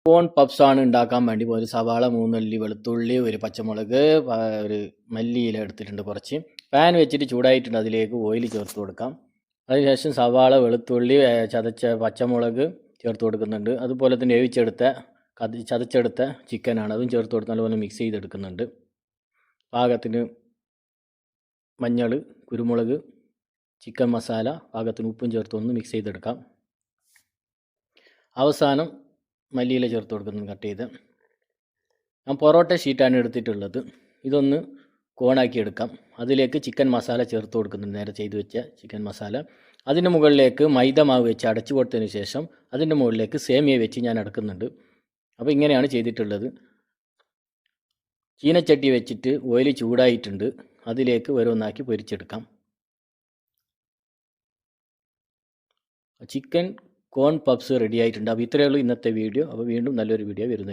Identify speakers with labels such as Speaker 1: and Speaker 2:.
Speaker 1: കോൺ പപ്സാണ് ഉണ്ടാക്കാൻ വേണ്ടി ഒരു സവാള, 3 അല്ലി വെളുത്തുള്ളി, ഒരു പച്ചമുളക്, ഒരു മല്ലിയില എടുത്തിട്ടുണ്ട് കുറച്ച്. പാൻ വെച്ചിട്ട് ചൂടായിട്ടുണ്ട്. അതിലേക്ക് ഓയിൽ ചേർത്ത് കൊടുക്കാം. അതിനുശേഷം സവാള, വെളുത്തുള്ളി, ചതച്ച പച്ചമുളക് ചേർത്ത് കൊടുക്കുന്നുണ്ട്. അതുപോലെ തന്നെ ചതച്ചെടുത്ത ചിക്കനാണ്, അതും ചേർത്ത് കൊടുത്ത് നല്ലപോലെ മിക്സ് ചെയ്തെടുക്കുന്നുണ്ട്. പാകത്തിന് മഞ്ഞൾ, കുരുമുളക്, ചിക്കൻ മസാല, പാകത്തിന് ഉപ്പും ചേർത്ത് ഒന്ന് മിക്സ് ചെയ്തെടുക്കാം. അവസാനം മല്ലിയില ചേർത്ത് കൊടുക്കുന്നു കട്ട് ചെയ്ത്. ഞാൻ പൊറോട്ട ഷീറ്റാണ് എടുത്തിട്ടുള്ളത്. ഇതൊന്ന് കോണാക്കി എടുക്കാം. അതിലേക്ക് ചിക്കൻ മസാല ചേർത്ത് കൊടുക്കുന്നുണ്ട്, നേരെ ചെയ്ത് വെച്ച ചിക്കൻ മസാല. അതിൻ്റെ മുകളിലേക്ക് മൈദ മാവ് വെച്ച് അടച്ചു കൊടുത്തതിന് ശേഷം അതിൻ്റെ മുകളിലേക്ക് സേമിയ വെച്ച് ഞാൻ അടക്കുന്നുണ്ട്. അപ്പോൾ ഇങ്ങനെയാണ് ചെയ്തിട്ടുള്ളത്. ചീനച്ചട്ടി വെച്ചിട്ട് ഓയിൽ ചൂടായിട്ടുണ്ട്. അതിലേക്ക് ഓരോന്നാക്കി പൊരിച്ചെടുക്കാം. ചിക്കൻ കോൺ പപ്സ് റെഡി ആയിട്ടുണ്ട്. അപ്പോൾ ഇത്രയേ ഉള്ളൂ ഇന്നത്തെ വീഡിയോ. അപ്പോൾ വീണ്ടും നല്ലൊരു വീഡിയോ വരുന്നത്.